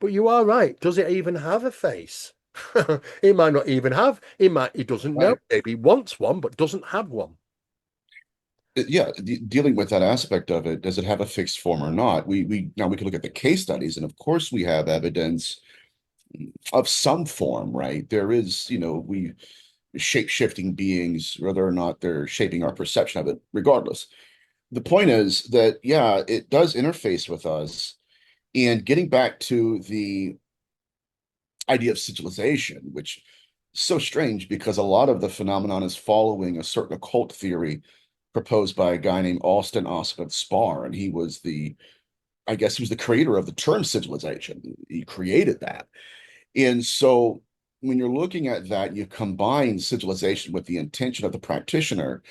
But you are right. Does it even have a face? It might not even have. It doesn't know. Right. Maybe it wants one, but doesn't have one. Yeah, dealing with that aspect of it, does it have a fixed form or not? We now we can look at the case studies, and of course we have evidence of some form, right? There is, we shape-shifting beings, whether or not they're shaping our perception of it, regardless. The point is that, yeah, it does interface with us. And getting back to the idea of sigilization, which is so strange because a lot of the phenomenon is following a certain occult theory proposed by a guy named Austin Osgood Spar. And I guess he was the creator of the term sigilization. He created that. And so when you're looking at that, you combine sigilization with the intention of the practitioner.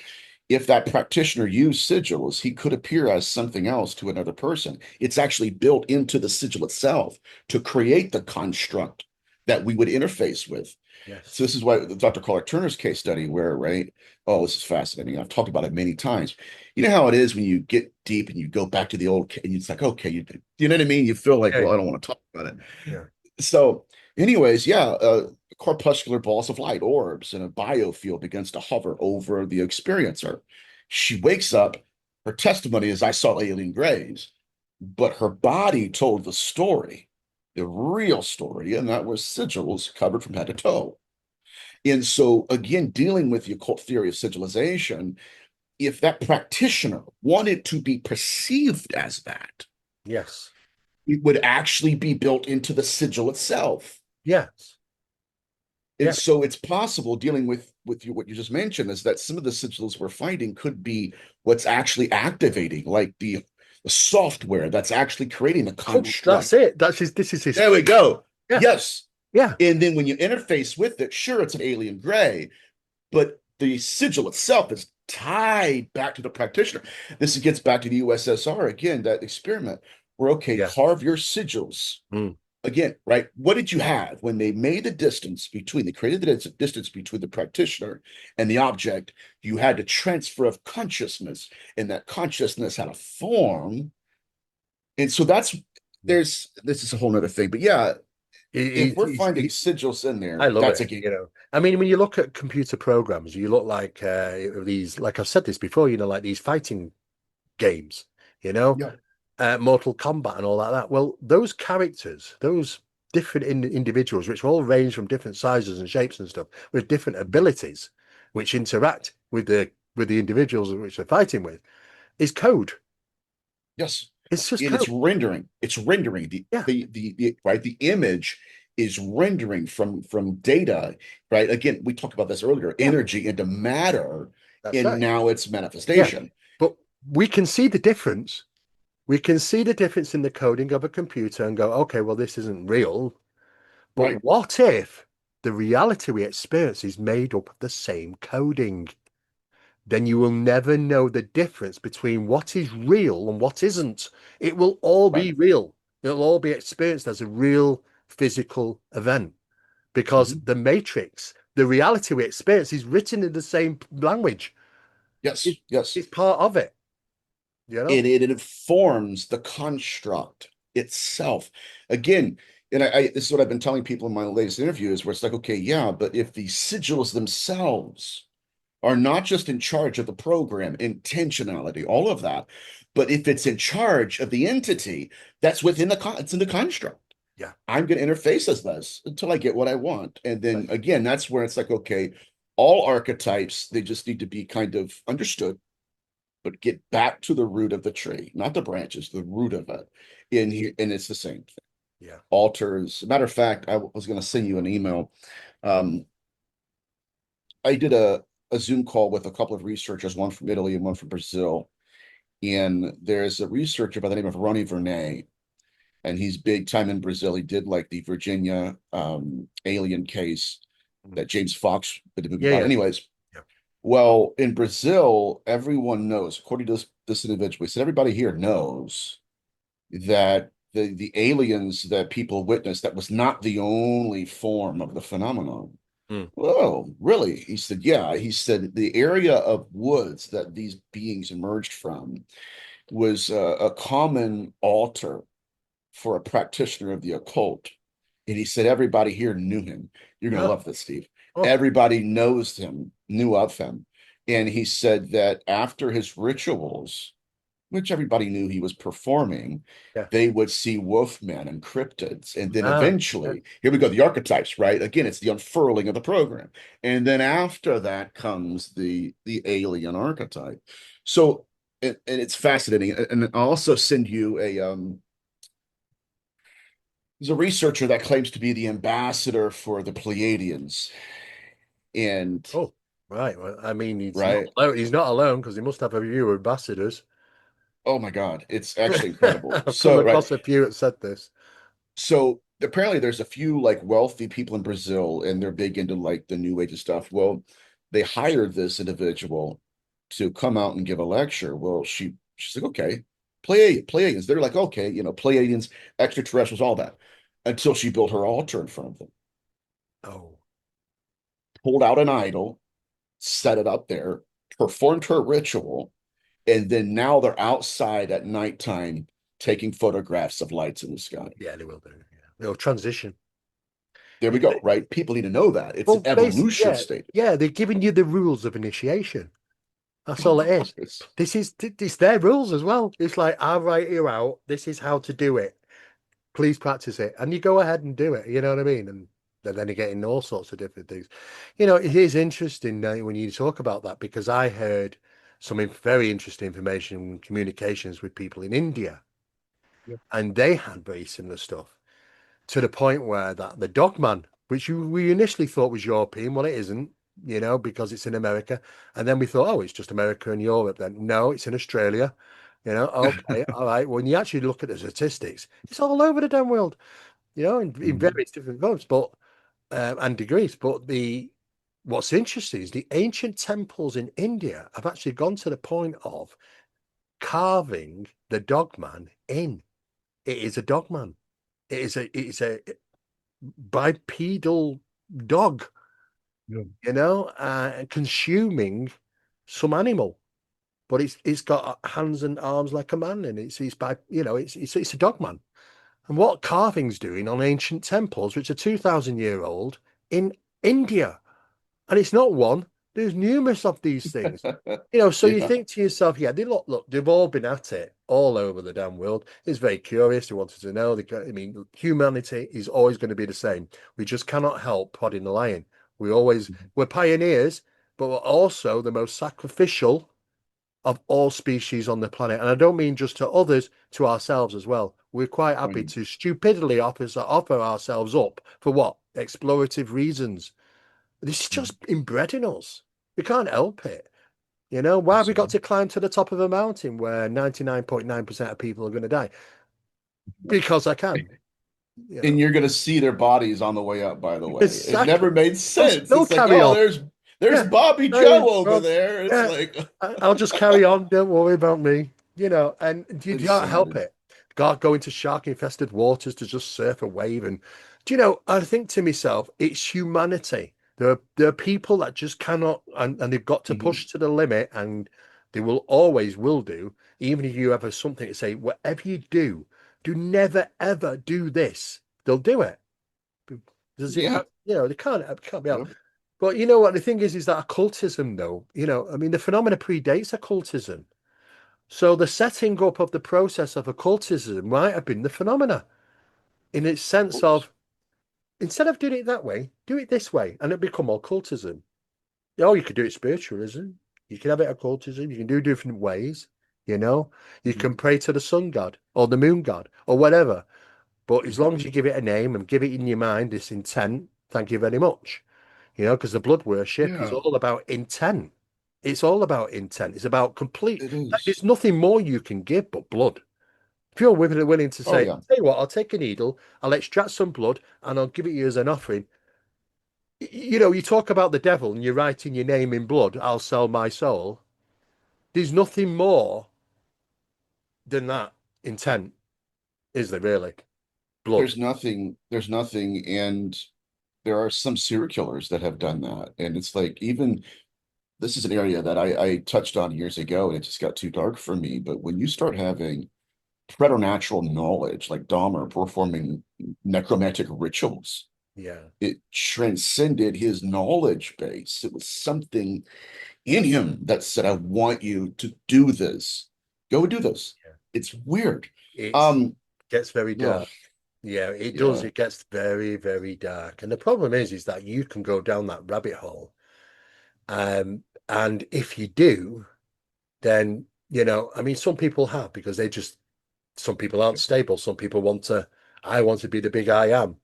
If that practitioner used sigils, he could appear as something else to another person. It's actually built into the sigil itself to create the construct that we would interface with. So Yes. this is why Dr. Clark Turner's case study, where, right? Oh, this is fascinating. I've talked about it many times. You know how it is when you get deep and you go back to the old, and it's like, okay, you know what I mean? You feel like, Yeah. well, I don't want to talk about it. Yeah. So, anyways, yeah, corpuscular balls of light, orbs, and a biofield begins to hover over the experiencer. She wakes up. Her testimony is, I saw alien grays, but her body told the story, the real story, and that was sigils covered from head to toe. And so, again, dealing with the occult theory of sigilization, if that practitioner wanted to be perceived as that, Yes. it would actually be built into the sigil itself. Yes. And Yeah. so it's possible dealing with what you just mentioned is that some of the sigils we're finding could be what's actually activating, like the software that's actually creating the Coach, construct. that's it. This is his. There we go. Yeah. Yes. Yeah. And then when you interface with it, sure, it's an alien gray, but the sigil itself is tied back to the practitioner. This gets back to the USSR again, that experiment where, okay, Yeah. carve your sigils Mm. again, right? What did you have when they made the distance between, they created the distance between the practitioner and the object? You had a transfer of consciousness, and that consciousness had a form. And so Yeah. this is a whole nother thing. But yeah, if we're finding He, sigils in I there, love that's it. a game. You know, I mean, when you look at computer programs, you look like these, like I've said this before, you know, like these fighting games, you know, Yeah, Mortal Kombat and all that. Well, those characters, those different individuals, which all range from different sizes and shapes and stuff, with different abilities, which interact with the individuals which they're fighting with, is code. yes. It's just And code. it's rendering Yeah, the right, the image is rendering from data, right? Again, we talked about this earlier, yeah, energy into matter, that's and right. now it's Yeah, manifestation. but we can see the difference. We can see the difference in the coding of a computer and go, okay, well, this isn't real. Right. But what if the reality we experience is made up of the same coding? Then you will never know the difference between what is real and what isn't. It will all Right. be real. It'll all be experienced as a real physical event because Mhm. the matrix, the reality we experience, is written in the same language. Yes, It, yes. it's part of it, you know? It informs the construct itself. Again, and this is what I've been telling people in my latest interviews, where it's like, okay, yeah, but if the sigils themselves are not just in charge of the program, intentionality, all of that, but if it's in charge of the entity that's within it's in the construct. Yeah. I'm going to interface as this until I get what I want. And then Right. again, that's where it's like, okay, all archetypes, they just need to be kind of understood, but get back to the root of the tree, not the branches, the root of it. In here, and it's the same thing. Yeah. Altars. Matter of fact, I was going to send you an email. Um, I did a Zoom call with a couple of researchers, one from Italy and one from Brazil. And there's a researcher by the name of Ronnie Vernay, and he's big time in Brazil. He did like the Virginia alien case Mm. that James Fox did the movie Yeah. about. Yeah. Anyways, Yeah. well, in Brazil, everyone knows, according to this individual, he said everybody here knows that the aliens that people witnessed, that was not the only form of the phenomenon. Mm. Oh, really? He said, yeah. He said the area of woods that these beings emerged from was a common altar for a practitioner of the occult. And he said everybody here knew him. You're going to Oh, love this, Steve. oh, Everybody knows him, knew of him. And he said that after his rituals, which everybody knew he was performing, yeah. they would see wolfmen and cryptids. And then Ah, yeah. eventually, here we go, the archetypes, right? Again, it's the unfurling of the program. And then after that comes the alien archetype. So, and it's fascinating. And I'll also send you there's a researcher that claims to be the ambassador for the Pleiadians. And Oh, right. Well, I mean, he's not right. alone. He's not alone because he must have a few ambassadors. Oh my God, it's actually incredible. I've come So, right. across a few that said this. So apparently there's a few like wealthy people in Brazil and they're big into like the new age of stuff. Well, they hired this individual to come out and give a lecture. Well, she's like, okay, Pleiadians. They're like, okay, Pleiadians, extraterrestrials, all that. Until she built her altar in front of them, Oh, pulled out an idol, set it up there, performed her ritual, and then now they're outside at nighttime taking photographs of lights in the sky. yeah, they will do. Yeah. They'll transition. There we Yeah. go, right? People need to know that. It's an Well, basically, evolution yeah, state. yeah, they're giving you the rules of initiation. That's all it Of is. course. It's their rules as well. It's like I'll write you out. This is how to do it. Please practice it, and you go ahead and do it. You know what I mean? And then you're getting all sorts of different things. It is interesting when you talk about that because I heard some very interesting information and communications with people in India, Yeah. and they had very similar stuff to the point where that the Dogman, which we initially thought was European, well, it isn't, because it's in America. And then we thought, oh, it's just America and Europe. Then no, it's in Australia. Okay, all right. When you actually look at the statistics, it's all over the damn world, in Mhm. various different forms, but and degrees. But what's interesting is the ancient temples in India have actually gone to the point of carving the Dogman in. It is a Dogman. It is a bipedal dog, Yeah. consuming some animal, but it's got hands and arms like a man, and it's by it's a dog man. And what carving's doing on ancient temples, which are 2,000 year old in India, and it's not one. There's numerous of these things. So you Yeah. think to yourself, yeah, look, they've all been at it all over the damn world. It's very curious. They wanted to know. I mean, humanity is always going to be the same. We just cannot help prodding the lion. We're pioneers, but we're also the most sacrificial of all species on the planet. And I don't mean just to others, to ourselves as well. We're quite happy When- to stupidly offer ourselves up for what? Explorative reasons. This is just inbred in us. We can't help it. Why have we got Absolutely. to climb to the top of a mountain where 99.9% of people are going to die? Because I can, you And know. you're going to see their bodies on the way up, by the way. It Exactly. never made I'll sense. still It's like, carry oh, on. there's Yeah. Bobby Hey, Joe over well, there. It's yeah. like I'll just carry on. Don't worry about me. And you can't help insanity. it. God, go into shark infested waters to just surf a wave. And I think to myself, it's humanity. There are people that just cannot, and they've got to Mhm. push to the limit, and they will always will do, even if you have something to say, whatever you do never ever do this. They'll do it. Does it Yeah. have, it can't be out. Yep. But you know what? The thing is that occultism, though, I mean, the phenomena predates occultism. So the setting up of the process of occultism might have been the phenomena in its Of sense course. of instead of doing it that way, do it this way, and it become occultism. Oh, you could do it spiritualism. You can have it occultism. You can do different ways. You know, you Mhm. can pray to the sun god or the moon god or whatever. But as long Mhm. as you give it a name and give it in your mind this intent, thank you very much. Because the blood worship is Yeah, all about intent. It's all about intent. It's about complete. it There's is. nothing more you can give but blood. If you're willing to Oh say, yeah. tell you what, I'll take a needle, I'll extract some blood, and I'll give it you as an offering. You talk about the devil and you're writing your name in blood, I'll sell my soul. There's nothing more than that intent, is there really? Blood. There's nothing, and there are some serial killers that have done that. And it's like even this is an area that I touched on years ago and it just got too dark for me. But when you start having preternatural knowledge, like Dahmer performing necromantic rituals. Yeah. It transcended his knowledge base. It was something in him that said, I want you to do this. Go do this. Yeah. It's weird. It Um, gets very oh, dark. Yeah, it does. yeah. It gets very, very dark. And the problem is that you can go down that rabbit hole. And if you do, then, I mean, some people have because some people aren't stable. Some people I want to be the big I am.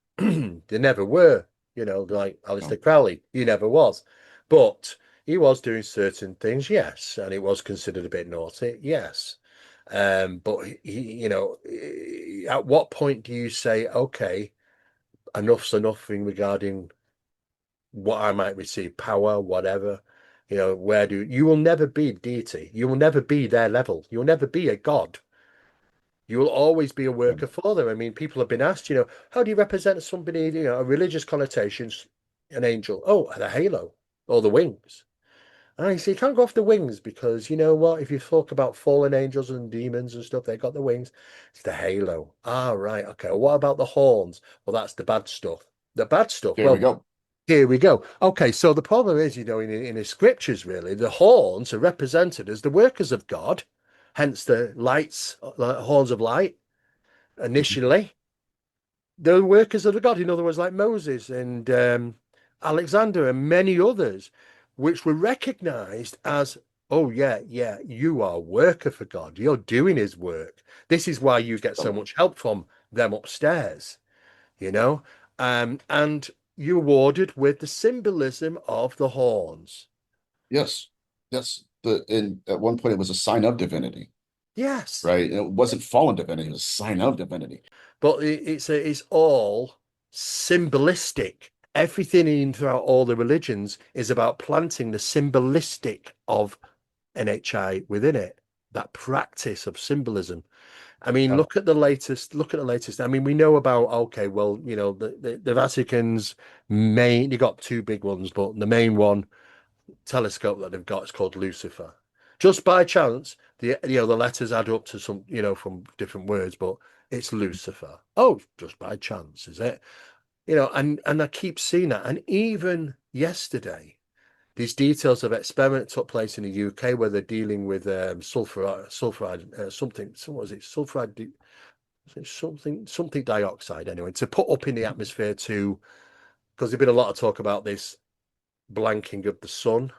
They never were, like Oh, Aleister Crowley. He never was. But he was doing certain things, yes. And it was considered a bit naughty, yes. But at what point do you say, okay, enough's enough in regarding what I might receive, power, whatever? Where do you will never be deity. You will never be their level. You'll never be a god. You will always be a yeah. worker for them. I mean, people have been asked, how do you represent somebody, a religious connotations, an angel? Oh, the halo or the wings. And I say, you can't go off the wings because you know what? If you talk about fallen angels and demons and stuff, they got the wings. It's the halo. Ah, right. Okay. Well, what about the horns? Well, that's the bad stuff. The bad stuff. There we Well, go. here we go. Okay. So the problem is, in the scriptures, really, the horns are represented as the workers of God, hence the lights, horns of light initially. The workers of the God, in other words, like Moses and Alexander and many others, which were recognized as, oh, yeah, yeah, you are a worker for God. You're doing his work. This is why you get so Oh, much help from them upstairs, you know? And you're awarded with the symbolism of the horns. yes. Yes. And at one point it was a sign of divinity, Yes. right? And it wasn't fallen divinity, it was a sign of divinity. But it's all symbolistic. Everything in throughout all the religions is about planting the symbolistic of NHI within it. That practice of symbolism. I mean, Yeah. look at the latest. Look at the latest. I mean, we know about okay, well, the Vatican's main. They got two big ones, but the main one telescope that they've got is called Lucifer. Just by chance, the letters add up to some, from different words, but it's Lucifer. Oh, just by chance, is it? And I keep seeing that. And even yesterday, these details of experiment took place in the UK where they're dealing with sulfuride, something. So what was it? Something dioxide anyway, to put up in the atmosphere to because there's been a lot of talk about this blanking of the sun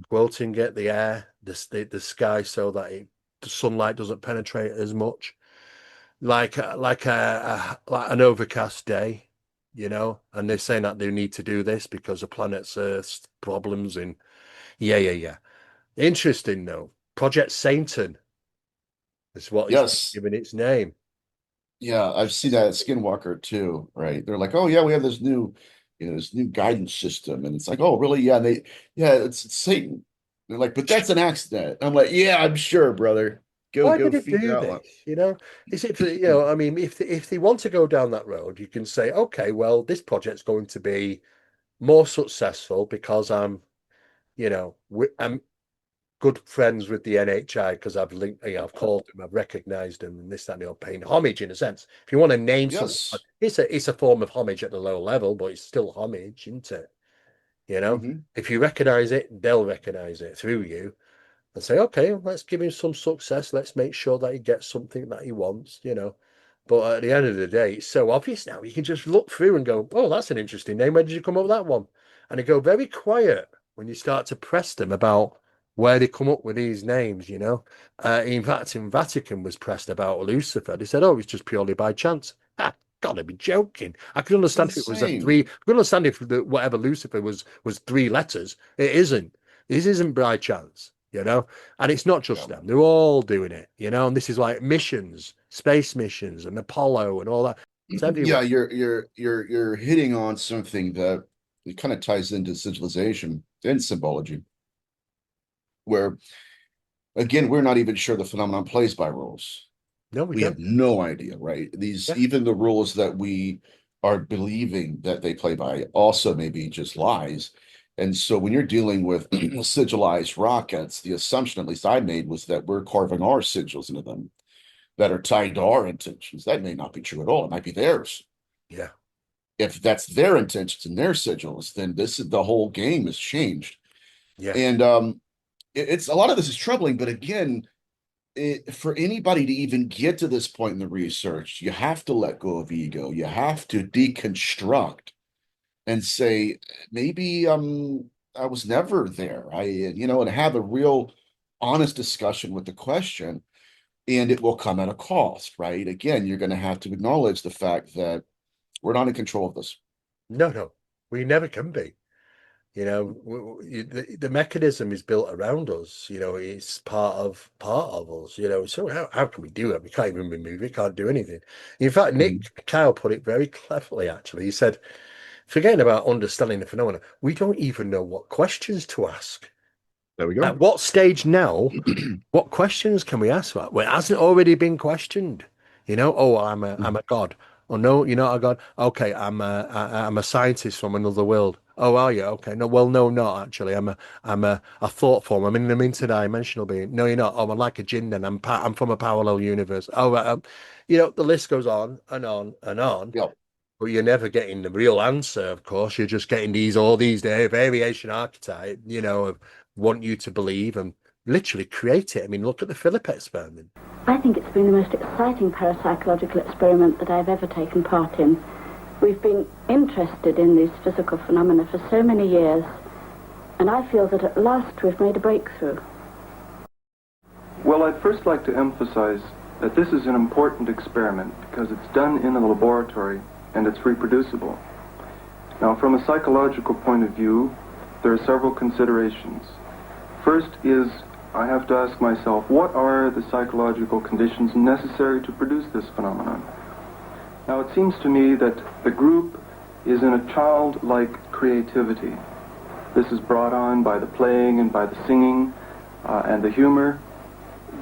quilting it, the air, the sky, so that the sunlight doesn't penetrate as much, like an overcast day, And they're saying that they need to do this because of planet's Earth's problems. And yeah, yeah, yeah. Interesting though. Project Satan is what it's been Yes. given its name. Yeah, I've seen that at Skinwalker too, right? They're like, oh yeah, we have this new guidance system. And it's like, oh, really? Yeah, yeah, it's Satan. They're like, but that's an accident. I'm like, yeah, I'm sure, brother. Why Go did it figure do out what. this? Is it for, I mean, if they want to go down that road, you can say, okay, well, this project's going to be more successful because I'm good friends with the NHI because I've linked, I've called them, I've recognized them, and this, that, and the other, paying homage in a sense. If you want to name something, Yes. it's a form of homage at the lower level, but it's still homage, isn't it? Hmm. If you recognize it, they'll recognize it through you and say, okay, let's give him some success. Let's make sure that he gets something that he wants. But at the end of the day, it's so obvious now. You can just look through and go, oh, that's an interesting name. Where did you come up with that one? And they go very quiet when you start to press them about where they come up with these names. In fact, in Vatican was pressed about Lucifer. They said, oh, it's just purely by chance. Ah, gotta be joking. I could understand if it was a three. Insane. I could understand if whatever Lucifer was three letters. It isn't. This isn't by chance. And it's not just Yeah. them, they're all doing it. And this is like missions, space missions, and Apollo and all that. It's Yeah, everywhere. you're hitting on something that it kind of ties into civilization and symbology, where again, we're not even sure the phenomenon plays by rules. No, we We have don't. no idea, right? These Yeah. even the rules that we are believing that they play by also maybe just lies. And so when you're dealing with sigilized rockets, the assumption, at least I made, was that we're carving our sigils into them. that are tied to our intentions. That may not be true at all. It might be theirs. Yeah. If that's their intentions and their sigils, then this is the whole game has changed. Yeah. And it's a lot of this is troubling, but again, for anybody to even get to this point in the research, you have to let go of ego. You have to deconstruct and say, maybe I was never there. And have a real honest discussion with the question, and it will come at a cost, right? Again, you're going to have to acknowledge the fact that we're not in control of this. No, no, we never can be. The mechanism is built around us. It's part of us. So how can we do it? We can't even remove it. Can't do anything. In fact, Mhm. Nick Kyle put it very cleverly. Actually, he said, "Forgetting about understanding the phenomena, we don't even know what questions to ask. There we At go. what stage now? What questions can we ask that? Well, it hasn't already been questioned. Oh, I'm a god. Oh no, you're not a god. Okay, I'm a scientist from another world. Oh, are you? Okay, no, well, no, not actually. I'm a thought form. I'm an interdimensional being. No, you're not. Oh, I'm like a jinn. Then I'm from a parallel universe. Oh, right, the list goes on and on and on. Yep. But you're never getting the real answer, of course. You're just getting all these variation archetype, of want you to believe and literally create it. I mean, look at the Philip experiment. I think it's been the most exciting parapsychological experiment that I've ever taken part in. We've been interested in these physical phenomena for so many years, and I feel that at last we've made a breakthrough. Well, I'd first like to emphasize that this is an important experiment because it's done in a laboratory and it's reproducible. Now, from a psychological point of view, there are several considerations. First is, I have to ask myself, what are the psychological conditions necessary to produce this phenomenon? Now, it seems to me that the group is in a childlike creativity. This is brought on by the playing and by the singing and the humor.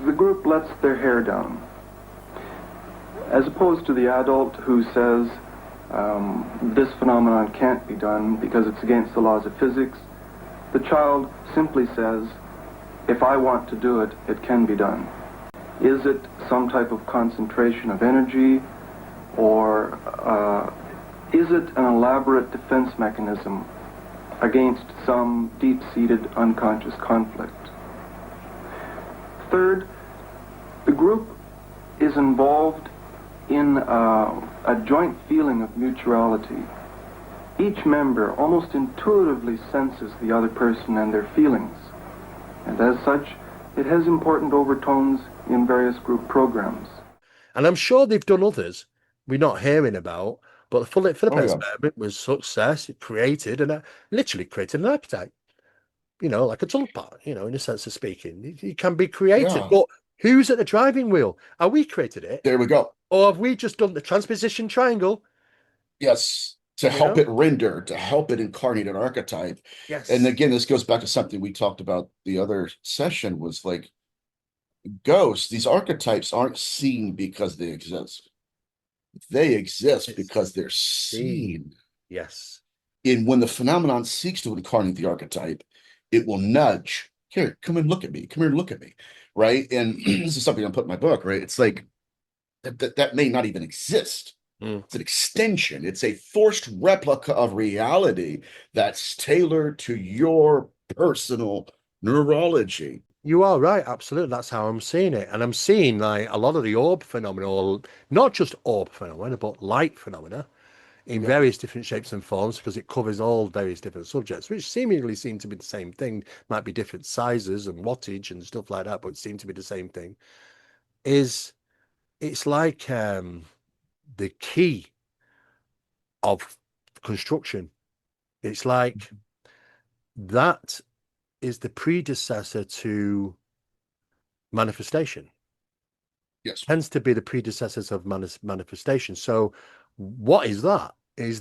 The group lets their hair down. As opposed to the adult who says, this phenomenon can't be done because it's against the laws of physics, the child simply says, if I want to do it, it can be done. Is it some type of concentration of energy, or is it an elaborate defense mechanism against some deep-seated unconscious conflict? Third, the group is involved in a joint feeling of mutuality. Each member almost intuitively senses the other person and their feelings, and as such, it has important overtones in various group programs. And I'm sure they've done others we're not hearing about, but the Philip Oh yeah. experiment was success. It literally created an archetype, like a tulip pot, in a sense of speaking. It can be created, Yeah. but who's at the driving wheel? Are we created it? There we go. Or have we just done the transposition triangle? Yes. To You help know? it render, to help it incarnate an archetype. And Yes. again, this goes back to something we talked about the other session was like ghosts. These archetypes aren't seen because they exist. They exist It's because they're seen. seen. Yes. And when the phenomenon seeks to incarnate the archetype, it will nudge. Here, come and look at me. Come here and look at me. Right. And this is something I put in my book, right? It's like that may not even exist. Mm. It's an extension. It's a forced replica of reality that's tailored to your personal neurology. You are right, absolutely. That's how I'm seeing it. And I'm seeing like a lot of the orb phenomena, or not just orb phenomena, but light phenomena in Yep. various different shapes and forms, because it covers all various different subjects, which seemingly seem to be the same thing. Might be different sizes and wattage and stuff like that, but it seems to be the same thing. Is it's like the key of construction. It's like that is the predecessor to manifestation. Yes. Tends to be the predecessors of manifestation. So, what is that?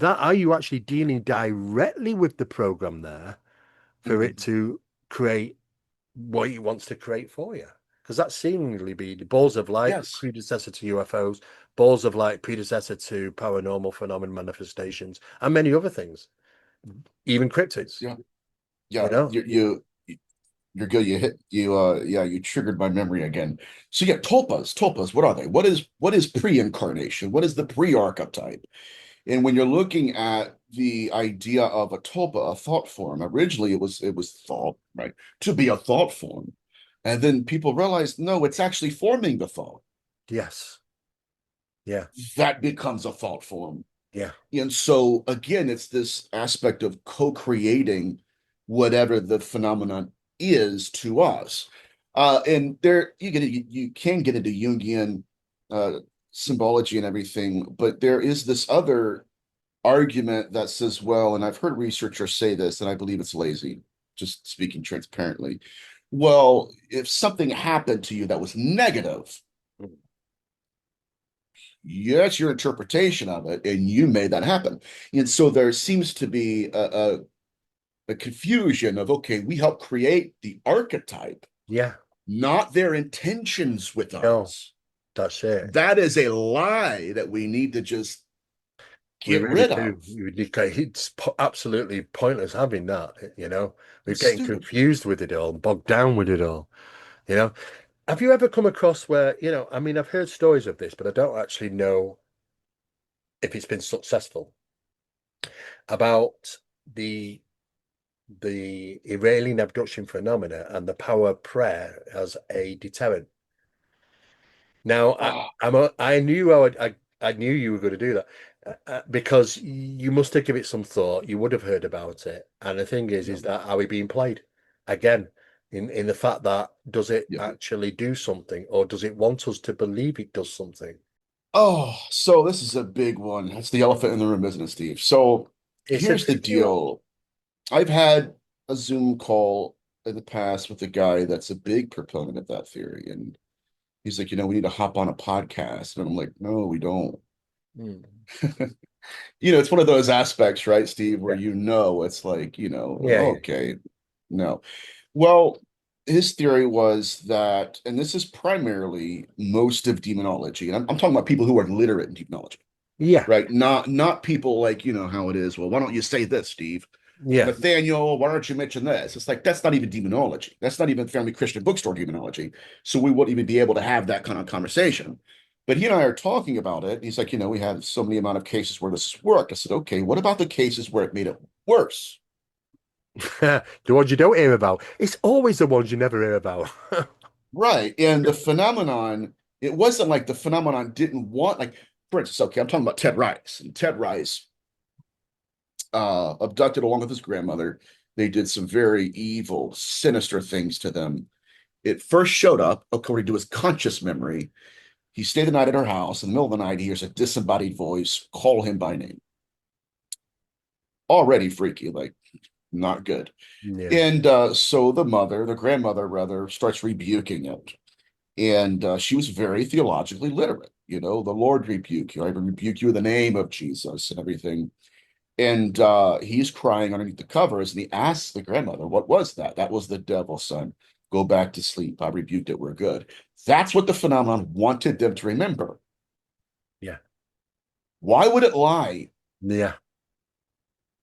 Are you actually dealing directly with the program there for it Mhm. to create what it wants to create for you? Because that seemingly be the balls of light, Yes. predecessor to UFOs, balls of light, predecessor to paranormal phenomenon manifestations, and many other things, even cryptids. Yeah. You Yeah. know, You You're good. You triggered my memory again. So yeah, tulpas, what are they? What is pre-incarnation? What is the pre-archetype? And when you're looking at the idea of a tulpa, a thought form, originally it was thought, right, to be a thought form. And then people realized, no, it's actually forming the thought. Yes. Yeah. That becomes a thought form. Yeah. And so again, it's this aspect of co-creating whatever the phenomenon is to us. And there you can get into Jungian uh, symbology and everything, but there is this other argument that says, well, and I've heard researchers say this, and I believe it's lazy, just speaking transparently. Well, if something happened to you that was negative, that's your interpretation of it, and you made that happen. And so there seems to be a confusion of, okay, we help create the archetype, Yeah. not their intentions with No, us. that's it. That is a lie that we need to just We get really rid do. of. It's absolutely pointless having that, you know. We're It's getting stupid. confused with it all, bogged down with it all, you know. Have you ever come across where, I mean, I've heard stories of this, but I don't actually know if it's been successful about the Iranian abduction phenomena and the power of prayer as a deterrent. Now, Ah, I knew I knew you were going to do that because you must have given it some thought. You would have heard about it, and the thing yeah, is that are we being played again? In the fact that does it yeah. actually do something, or does it want us to believe it does something? Oh, so this is a big one. That's the elephant in the room, isn't it, Steve? So It's a here's the tricky one. deal. I've had a Zoom call in the past with a guy that's a big proponent of that theory. And he's like, we need to hop on a podcast. And I'm like, no, we don't. Hmm. It's one of those aspects, right, Steve, where Yeah, it's like, yeah, yeah, okay, no. Well, his theory was that, and this is primarily most of demonology, and I'm talking about people who are literate in demonology, yeah, right? Not people like, how it is. Well, why don't you say this, Steve? yeah. Nathaniel, why don't you mention this? It's like, that's not even demonology. That's not even family Christian bookstore demonology. So we wouldn't even be able to have that kind of conversation. But he and I are talking about it. He's like, we had so many amount of cases where this has worked. I said, okay, what about the cases where it made it worse? The ones you don't hear about. It's always the ones you never hear about. Right. And the phenomenon, it wasn't like the phenomenon didn't want, like, for instance, okay, I'm talking about Ted Rice. And Ted Rice abducted along with his grandmother. They did some very evil, sinister things to them. It first showed up, according to his conscious memory. He stayed the night at her house. In the middle of the night, he hears a disembodied voice call him by name. Already freaky, like not good. Yeah, And so the grandmother rather, starts rebuking it. And she was very theologically literate. The Lord rebuke you. I rebuke you in the name of Jesus and everything. And he's crying underneath the covers, and he asks the grandmother, what was that? That was the devil, son. Go back to sleep. I rebuked it. We're good. That's what the phenomenon wanted them to remember. yeah, Why would it lie? yeah.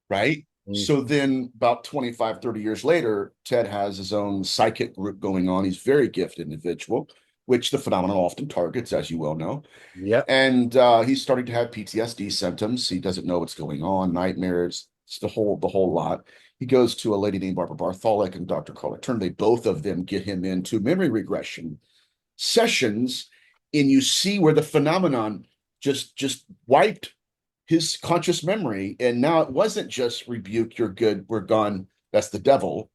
Right? Mm. So then about 25, 30 years later, Ted has his own psychic group going on. He's a very gifted individual, which the phenomenon often targets, as you well know. Yep. And he's starting to have PTSD symptoms. He doesn't know what's going on, nightmares, it's the whole lot. He goes to a lady named Barbara Bartholic and Dr. Carla Turner. They both of them get him into memory regression sessions, and you see where the phenomenon just wiped his conscious memory. And now it wasn't just rebuke, you're good, we're gone, that's the devil.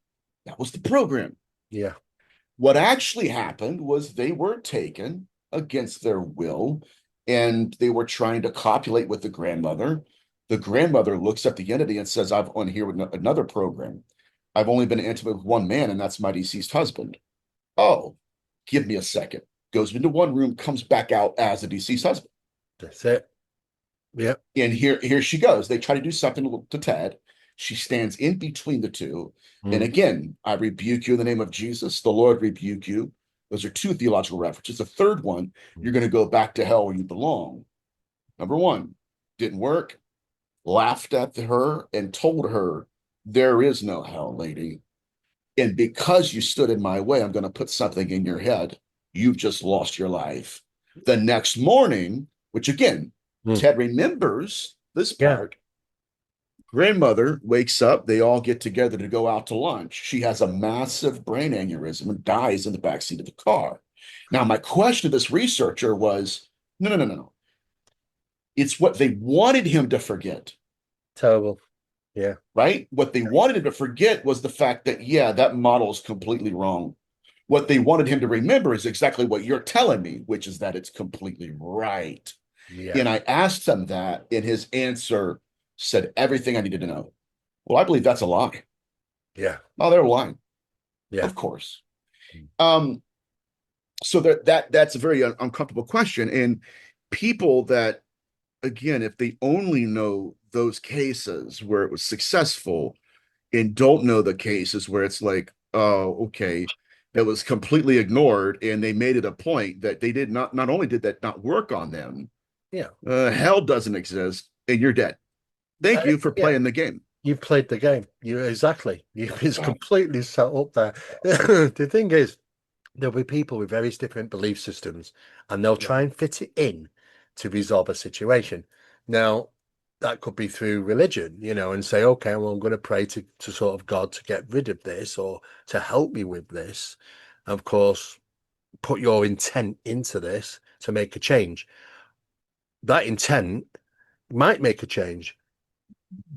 That was the program. Yeah. What actually happened was they were taken against their will, and they were trying to copulate with the grandmother. The grandmother looks at the entity and says, I've on here with another program. I've only been intimate with one man, and that's my deceased husband. Oh, give me a second. Goes into one room, comes back out as a deceased husband. That's it. Yep. And here she goes. They try to do something to Ted. She stands in between the two. And Mm. again, I rebuke you in the name of Jesus. The Lord rebuke you. Those are two theological references. The third one, you're going to go back to hell where you belong. Number one, didn't work. Laughed at her and told her, there is no hell, lady. And because you stood in my way, I'm going to put something in your head. You've just lost your life. The next morning, which again, Ted remembers this Yeah. part. Grandmother wakes up. They all get together to go out to lunch. She has a massive brain aneurysm and dies in the backseat of the car. Now, my question to this researcher was, no. It's what they wanted him to forget. Terrible. Yeah. Right? What they wanted him to forget was the fact that, yeah, that model is completely wrong. What they wanted him to remember is exactly what you're telling me, which is that it's completely right. Yeah. And I asked him that, and his answer said everything I needed to know. Well, I believe that's a lie. Yeah. Oh, they're lying. Yeah. Of course. So that's a very uncomfortable question. And people that, again, if they only know those cases where it was successful and don't know the cases where it's like, oh, okay, that was completely ignored, and they made it a point that they did not only did that not work on them, Yeah. hell doesn't exist, and you're dead. Thank you for playing the game. You've played the game. It's completely set up there. The thing is, there'll be people with various different belief systems, and they'll try and fit it in to resolve a situation. Now, that could be through religion, and say, okay, well, I'm going to pray to sort of God to get rid of this or to help me with this. Of course, put your intent into this to make a change. That intent might make a change,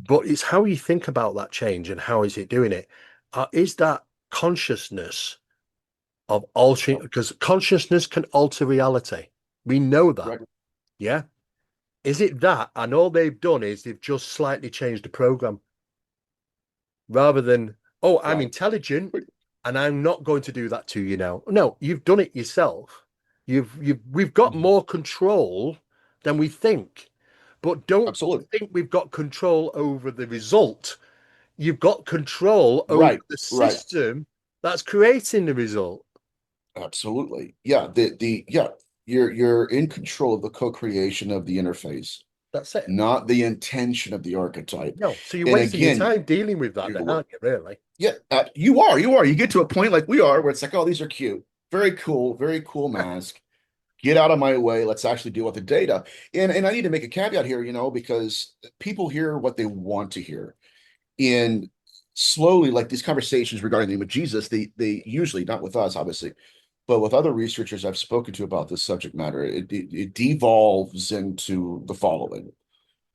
but it's how you think about that change and how is it doing it. Is that consciousness of altering, because consciousness can alter reality. We know that. Right. Yeah. Is it that? And all they've done is they've just slightly changed the program rather than, oh, I'm intelligent and I'm not going to do that to you now. No, you've done it yourself. We've got more control than we think, but don't think we've got control over the result. You've got control over the system that's creating the result. Absolutely. Yeah. You're in control of the co-creation of the interface. That's it. Not the intention of the archetype. No. So you're wasting your time dealing with that, then, aren't you, really? Yeah, you are. You get to a point like we are where it's like, oh, these are cute. Very cool mask. Get out of my way. Let's actually deal with the data. And I need to make a caveat here, because people hear what they want to hear. And slowly, like these conversations regarding the name of Jesus, they usually, not with us, obviously, but with other researchers I've spoken to about this subject matter, it devolves into the following.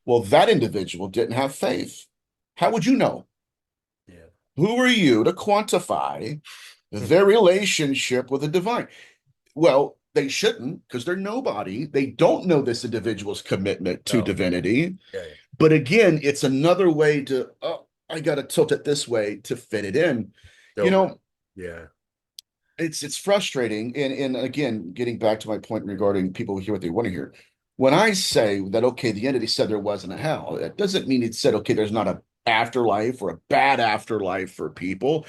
Well, that individual didn't have faith. How would you know? Yeah. Who are you to quantify their relationship with the divine? Well, they shouldn't, because they're nobody. They don't know this individual's commitment to divinity. Yeah. But again, it's another way to, I got to tilt it this way to fit it in. Yeah. It's frustrating. And again, getting back to my point regarding people who hear what they want to hear. When I say that, okay, the entity said there wasn't a hell, that doesn't mean it said, okay, there's not a afterlife or a bad afterlife for people.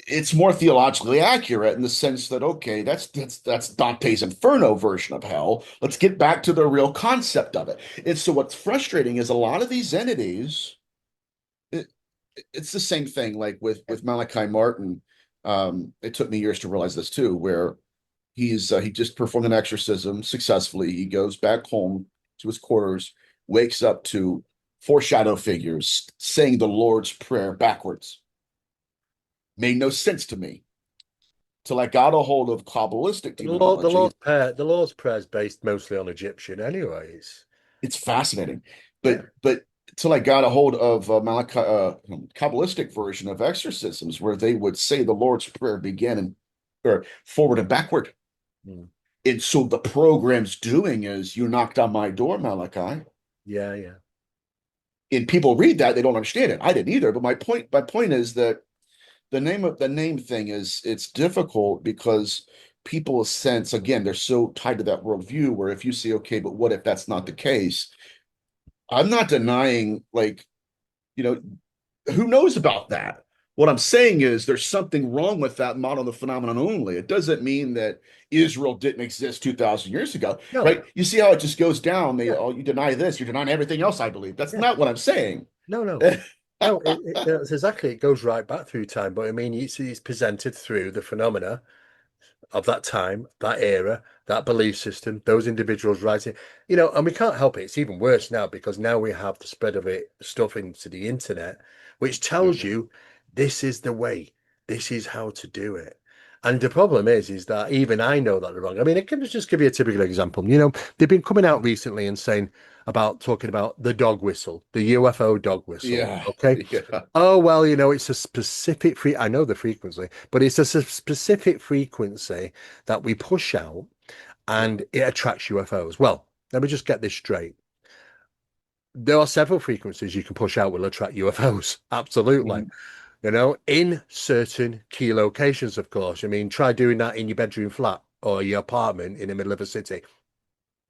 It's more theologically accurate in the sense that, okay, that's Dante's Inferno version of hell. Let's get back to the real concept of it. And so what's frustrating is a lot of these entities, it's the same thing like with Malachi Martin. It took me years to realize this too, where he just performed an exorcism successfully. He goes back home to his quarters, wakes up to 4 shadow figures saying the Lord's Prayer backwards. Made no sense to me till I got a hold of Kabbalistic demonology. The Lord's Prayer is based mostly on Egyptian anyways. It's fascinating. But till I got a hold of Malachi, Kabbalistic version of exorcisms where they would say the Lord's Prayer begin or forward and backward. And so the program's doing is, you knocked on my door, Malachi. Yeah. And people read that, they don't understand it. I didn't either. But my point is that the name thing is, it's difficult because people sense, again, they're so tied to that worldview where if you say, okay, but what if that's not the case? I'm not denying, who knows about that? What I'm saying is there's something wrong with that model of the phenomenon only. It doesn't mean that Israel didn't exist 2,000 years ago, right? You see how it just goes down. You deny this, you're denying everything else, I believe. That's not what I'm saying. No. No, it's exactly, it goes right back through time. But I mean, it's presented through the phenomena of that time, that era, that belief system, those individuals writing, and we can't help it. It's even worse now because now we have the spread of it stuff into the internet, which tells Yeah. you this is the way, this is how to do it. And the problem is that even I know that they're wrong. I mean, I can just give you a typical example. They've been coming out recently and saying talking about the dog whistle, the UFO dog whistle. Yeah. Okay. Yeah. Oh, well, it's a specific I know the frequency, but it's a specific frequency that we push out and it attracts UFOs. Well, let me just get this straight. There are several frequencies you can push out will attract UFOs. Absolutely. Mhm. In certain key locations, of course. I mean, try doing that in your bedroom flat or your apartment in the middle of a city.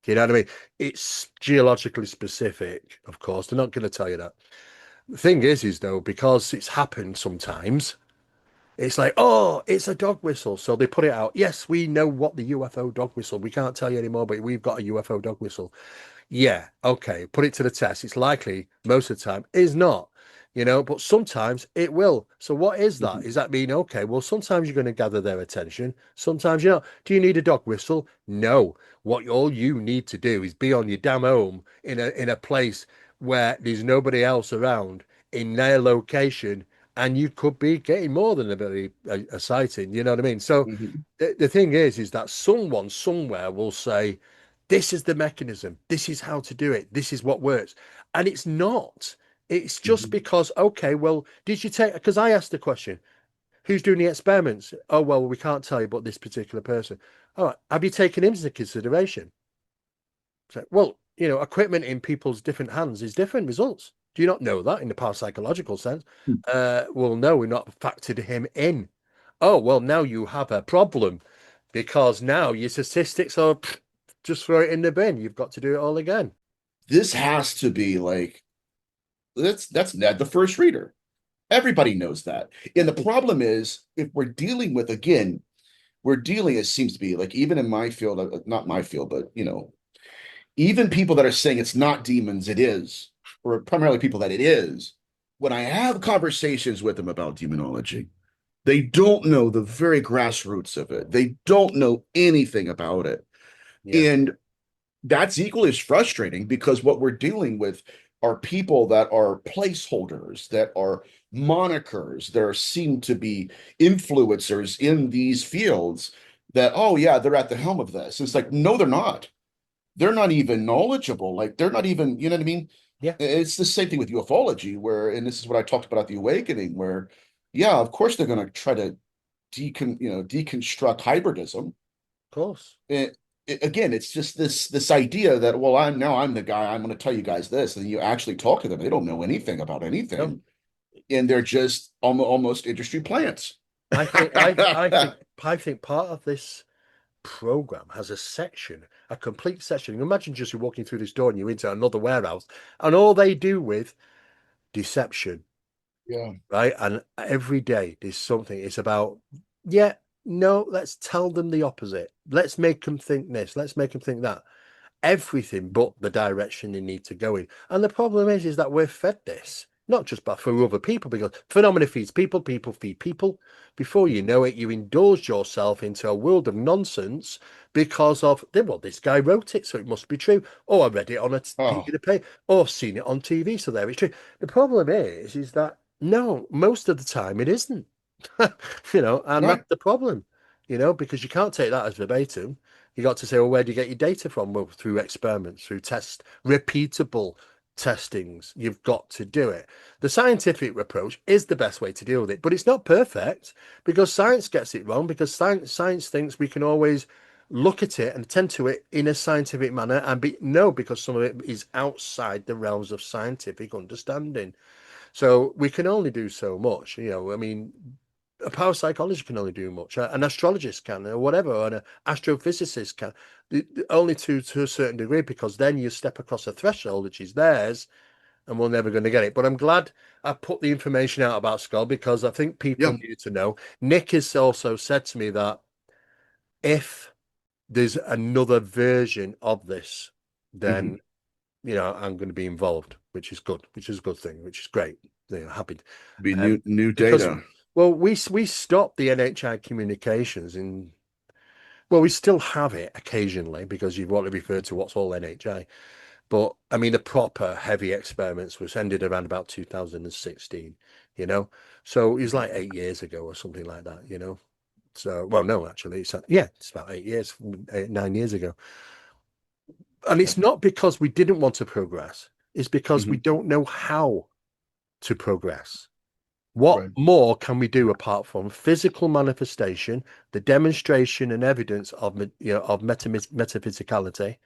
You know what I mean? It's geologically specific, of course. They're not going to tell you that. The thing is though, because it's happened sometimes, it's like, oh, it's a dog whistle. So they put it out. Yes, we know what the UFO dog whistle. We can't tell you anymore, but we've got a UFO dog whistle. Yeah, okay, put it to the test. It's likely most of the time is not, but sometimes it will. So what is that? Mhm. Is that mean, okay, well, sometimes you're going to gather their attention, sometimes you're not. Do you need a dog whistle? No. What all you need to do is be on your damn home in a place where there's nobody else around in their location, and you could be getting more than a sighting. You know what I mean? So Mhm. the thing is that someone somewhere will say, this is the mechanism. This is how to do it. This is what works. And it's not. It's just Mhm. because, okay, well, did you take, because I asked the question, who's doing the experiments? Oh, well, we can't tell you, but this particular person. All right. Have you taken him into consideration? So, well, equipment in people's different hands is different results. Do you not know that in the parapsychological sense? Well, no, we're not factored him in. Oh, well, now you have a problem because now your statistics are just throw it in the bin. You've got to do it all again. This has to be like that's Ned the first reader. Everybody knows that. And the problem is, if we're dealing with, again, we're dealing, it seems to be like, even in my field, not my field, but even people that are saying it's not demons, it is, or primarily people that it is, when I have conversations with them about demonology, they don't know the very grassroots of it. They don't know anything about it. Yeah. And that's equally as frustrating because what we're dealing with are people that are placeholders, that are monikers, there seem to be influencers in these fields that, oh yeah, they're at the helm of this. It's like, no, they're not. They're not even knowledgeable. Like they're not even, you know what I mean? Yeah. It's the same thing with ufology, where, and this is what I talked about at the awakening, where, yeah, of course they're going to try to deconstruct hybridism. Of course. Again, it's just this idea that, well, I'm the guy, I'm going to tell you guys this, and you actually talk to them, they don't know anything about No, anything, and they're just almost industry plants. I think I think part of this program has a section, a complete section. Imagine just you're walking through this door and you're into another warehouse, and all they do with deception, Yeah. right? And every day there's something. It's about, yeah, no, let's tell them the opposite. Let's make them think this. Let's make them think that. Everything but the direction they need to go in. And the problem is that we're fed this, not just by for other people, because phenomena feeds people, people feed people. Before you know it, you indulge yourself into a world of nonsense because of, well, this guy wrote it, so it must be true. Oh, I read it on a piece Oh, of paper. Oh, I've seen it on TV, so there it's true. The problem is that no, most of the time it isn't. And right. that's the problem, because you can't take that as verbatim. You got to say, well, where do you get your data from? Well, through experiments, through tests, repeatable testings. You've got to do it. The scientific approach is the best way to deal with it, but it's not perfect because science gets it wrong, because science thinks we can always look at it and attend to it in a scientific manner and be no, because some of it is outside the realms of scientific understanding. So we can only do so much. I mean, a parapsychologist can only do much. An astrologist can, or whatever, or an astrophysicist can. Only to a certain degree, because then you step across a threshold which is theirs, and we're never going to get it. But I'm glad I put the information out about Skull because I think people Yeah. need to know. Nick has also said to me that if there's another version of this, Mhm. then I'm going to be involved, which is good, which is a good thing, which is great. happened. Be new Because, data. well, we stopped the NHI communications in. Well, we still have it occasionally because you want to refer to what's all NHI. But I mean, the proper heavy experiments was ended around about 2016, you know. So it was like 8 years ago or something like that, you know. So, well, no, actually, it's about 8 years, 9 years ago. And it's not because we didn't want to progress, it's because we don't know how to progress. What Right. more can we do apart from physical manifestation, the demonstration and evidence of metaphysicality,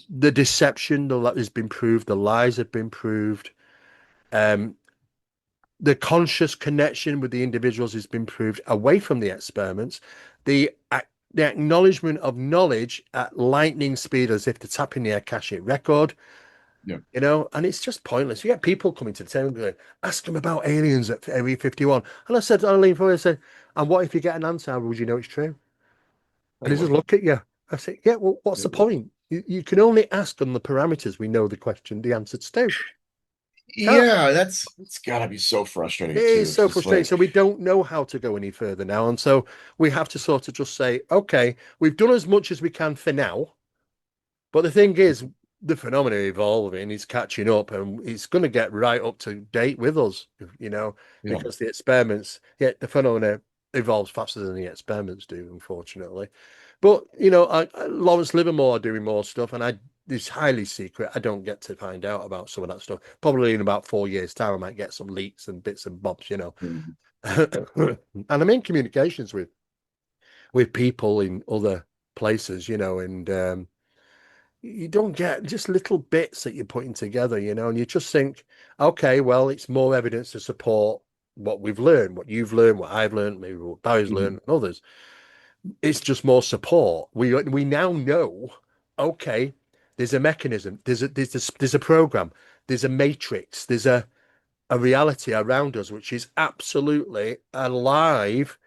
the deception that has been proved, the lies have been proved, um, the conscious connection with the individuals has been proved away from the experiments, the acknowledgement of knowledge at lightning speed as if they're tapping the Akashic record. Yeah. You know, and it's just pointless. You get people coming to the table going, ask them about aliens at Area 51. And I lean forward and said, and what if you get an answer? How would you know it's true? And they just look at you. I say, yeah, well, what's the point? You can only ask on the parameters we know the answer to. Can't. Yeah, it's gotta be so frustrating It too. is It's so just frustrating. like, So we don't know how to go any further now. And so we have to sort of just say, okay, we've done as much as we can for now. But the thing is, the phenomena evolving is catching up and it's going to get right up to date with us, you know, yeah. because the the phenomena evolves faster than the experiments do, unfortunately. But, you know, Lawrence Livermore are doing more stuff and it's highly secret. I don't get to find out about some of that stuff. Probably in about 4 years' time, I might get some leaks and bits and bobs, you know. Mhm. And I'm in communications with people in other places, you know, and you don't get just little bits that you're putting together, you know, and you just think, okay, well, it's more evidence to support what we've learned, what you've learned, what I've learned, maybe what Barry's learned, and others. It's just more support. We now know, okay, there's a mechanism, there's a program, there's a matrix, there's a reality around us which is absolutely alive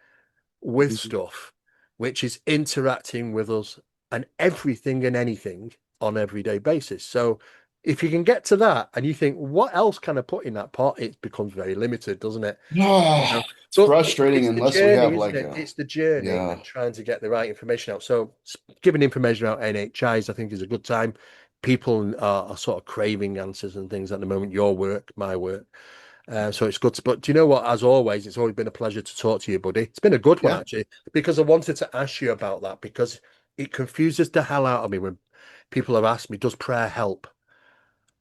with stuff, which is interacting with us and everything and anything on everyday basis. So if you can get to that and you think, what else can I put in that pot? It becomes very limited, doesn't it? You know? It's But frustrating it's the unless we journey, have isn't like it? It's the journey yeah. and trying to get the right information out. So giving information out NHIs, I think, is a good time. People are sort of craving answers and things at the moment. Your work, my work. So it's good. But do you know what? As always, it's always been a pleasure to talk to you, buddy. It's been a good one, Yeah. actually, because I wanted to ask you about that because it confuses the hell out of me when people have asked me, does prayer help?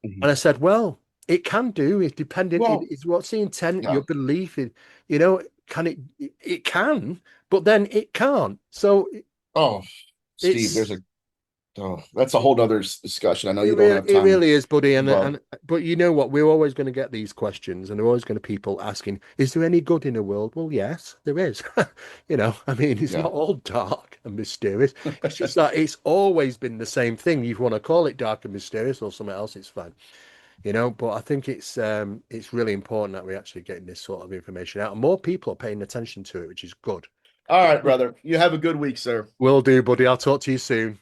Mhm. And I said, well, it can do. It's dependent. Well, It's what's the intent, yeah. your belief in, you know, can it, it can, but then it can't. So Oh, Steve, it's, that's a whole nother discussion. I know you don't have it time, really is, buddy. but But you know what? We're always going to get these questions, and they're always going to people asking, "Is there any good in the world?" Well, yes, there is. You know, I mean, it's yeah. not all dark and mysterious. It's just that it's always been the same thing. You want to call it dark and mysterious or something else, it's fine. You know, but I think it's really important that we're actually getting this sort of information out, and more people are paying attention to it, which is good. All right, brother. You have a good week, sir. Will do, buddy. I'll talk to you soon.